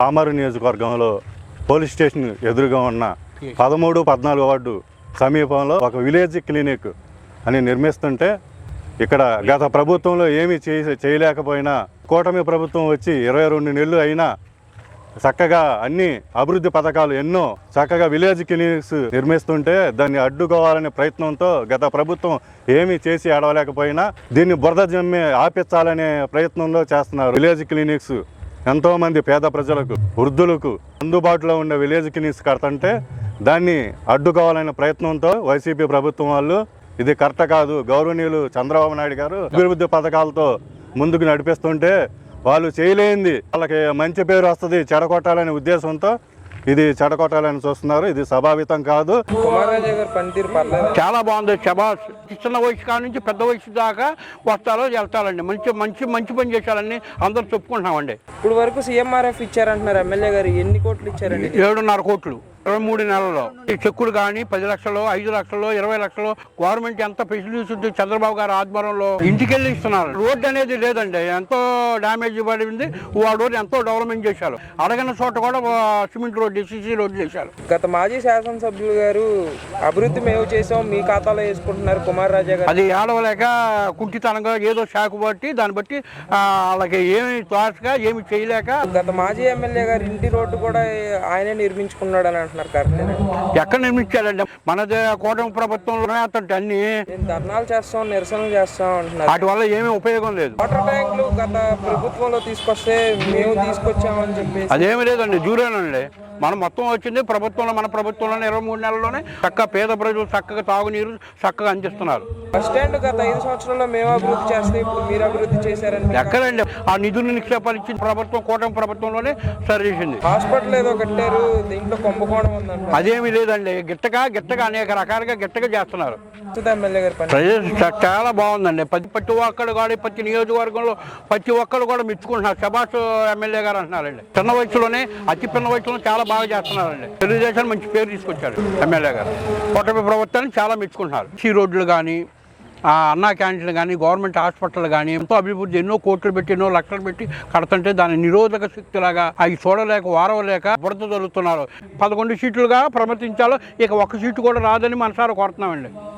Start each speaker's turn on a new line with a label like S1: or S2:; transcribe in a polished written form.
S1: పామరు నియోజకవర్గంలో police station ఎదురుగా ఉన్న 13, 14 వార్డు సమీపంలో ఒక విలేజ్ క్లినిక్ అని నిర్మిస్తుంటే ఇక్కడ గత ప్రభుత్వంలో ఏమీ చేయలేకపోయినా కూటమి ప్రభుత్వం వచ్చి 22 నెలలు అయినా చక్కగా అన్ని అభివృద్ధి పథకాలు ఎన్నో చక్కగా విలేజ్ క్లినిక్స్ నిర్మిస్తుంటే దాన్ని అడ్డుకోవాలనే ప్రయత్నంతో గత ప్రభుత్వం ఏమీ చేసి ఆడవలేకపోయినా దీన్ని బురద జమ్మి ఆపించాలనే ప్రయత్నంలో చేస్తున్నారు. విలేజ్ క్లినిక్స్ ఎంతోమంది పేద ప్రజలకు వృద్ధులకు అందుబాటులో ఉండే విలేజ్ క్లినిక్స్ కడుతుంటే దాన్ని అడ్డుకోవాలనే ప్రయత్నంతో వైసీపీ ప్రభుత్వం వాళ్ళు ఇది కరెక్ట్ కాదు, గౌరవనీయులు చంద్రబాబు నాయుడు గారు అభివృద్ధి పథకాలతో ముందుకు నడిపిస్తుంటే వాళ్ళు చేయలేంది వాళ్ళకి మంచి పేరు వస్తుంది చెడగొట్టాలనే ఉద్దేశంతో ఇది చెడగొట్టాలని చూస్తున్నారు. ఇది స్వాభావితం కాదు.
S2: చాలా బాగుంది. శబాస్ చిన్న వయసు కాడ నుంచి పెద్ద వయసు దాకా వస్తారో వెళ్తారండి. మంచి మంచి మంచి పని చేశారని అందరూ చెప్పుకుంటున్నామండి.
S3: ఇప్పుడు వరకు సీఎంఆర్ఎఫ్ ఇచ్చారంటున్నారు ఎమ్మెల్యే గారు. ఎన్ని కోట్లు ఇచ్చారండి?
S2: 7.5 కోట్లు 23 నెలల్లో. ఈ చెక్కులు కానీ 10 లక్షలు, 5 లక్షలు, 20 లక్షలు గవర్నమెంట్ ఎంత ఫెసిలిటీస్ ఉంటుంది చంద్రబాబు గారు ఆధ్వర్యంలో ఇంటికెళ్ళి ఇస్తున్నారు. రోడ్డు అనేది లేదండి, ఎంతో డ్యామేజ్ పడింది. ఆ రోడ్డు ఎంతో డెవలప్మెంట్ చేశారు. అడగని చోట కూడా సిమెంట్ రోడ్డు, సిసి రోడ్డు చేశారు.
S3: గత మాజీ శాసనసభ్యులు గారు అభివృద్ధి మేము చేసాం మీ ఖాతాలో వేసుకుంటున్నారు కుమార్ రాజా గారు.
S2: అది ఏడవలేక కుంఠితనంగా ఏదో షాక్ బట్టి దాన్ని బట్టి వాళ్ళకి ఏమి త్వరగా ఏమి చేయలేక
S3: గత మాజీ ఎమ్మెల్యే గారు ఇంటి రోడ్డు కూడా ఆయనే నిర్మించుకున్నాడు అని అంటున్నారు.
S2: ఎక్కడ నిర్మించాడండి? మనది కూటమి ప్రభుత్వంలోనే అతను అన్ని
S3: ధర్నాలు చేస్తాం, నిరసనలు చేస్తాం అంటున్నారు.
S2: వాటి వల్ల ఏమీ ఉపయోగం లేదు.
S3: వాటర్ ట్యాంకులు గత ప్రభుత్వంలో తీసుకొస్తే మేము తీసుకొచ్చామని చెప్పి
S2: అదేమి లేదండి, జూరేనండి. మనం మొత్తం వచ్చింది ప్రభుత్వంలో, మన ప్రభుత్వంలోనే 23 నెలల్లోనే చక్కగా పేద ప్రజలు చక్కగా తాగునీరు చక్కగా అందిస్తున్నారు.
S3: బస్ స్టాండ్ గత 5 సంవత్సరాల్లో మేము అభివృద్ధి చేస్తే ఇప్పుడు మీరు అభివృద్ధి చేశారని
S2: ఎక్కడండి? ఆ నిధులు నిక్షేపాలు ఇచ్చిన ప్రభుత్వం కూటమి ప్రభుత్వంలోనే సరి చేసింది.
S3: హాస్పిటల్ ఏదో కట్టారు, దీంట్లో కుంభకోణం ఉందంట.
S2: అదేమి లేదండి, గిట్టగా అనేక రకాలుగా గిట్టగా చేస్తున్నారు.
S3: ఎమ్మెల్యే గారి పని
S2: చాలా బాగుందండి. ప్రతి ఒక్కరు కూడా ప్రతి నియోజకవర్గంలో ప్రతి ఒక్కరు కూడా మెచ్చుకుంటున్నారు. శబాష్ ఎమ్మెల్యే గారు అంటున్నారండి. చిన్న వయసులోనే అతి చిన్న వయసులో చాలా బాగా చేస్తున్నారండి. తెలుగుదేశాన్ని మంచి పేరు తీసుకొచ్చారు ఎమ్మెల్యే గారు. కూటమి ప్రభుత్వాన్ని చాలా మెచ్చుకుంటున్నారు. సీ రోడ్లు కానీ, అన్నా క్యాంటీన్లు కానీ, గవర్నమెంట్ హాస్పిటల్ కానీ ఎంతో అభివృద్ధి ఎన్నో కోట్లు పెట్టి ఎన్నో లక్షలు పెట్టి కడుతుంటే దాని నిరోధక శక్తిలాగా అవి చూడలేక వారవలేక బురద జరుగుతున్నారు. 11 సీట్లుగా ప్రవర్తించాలో ఇక 1 సీటు కూడా రాదని మనసారా కోరుతున్నామండి.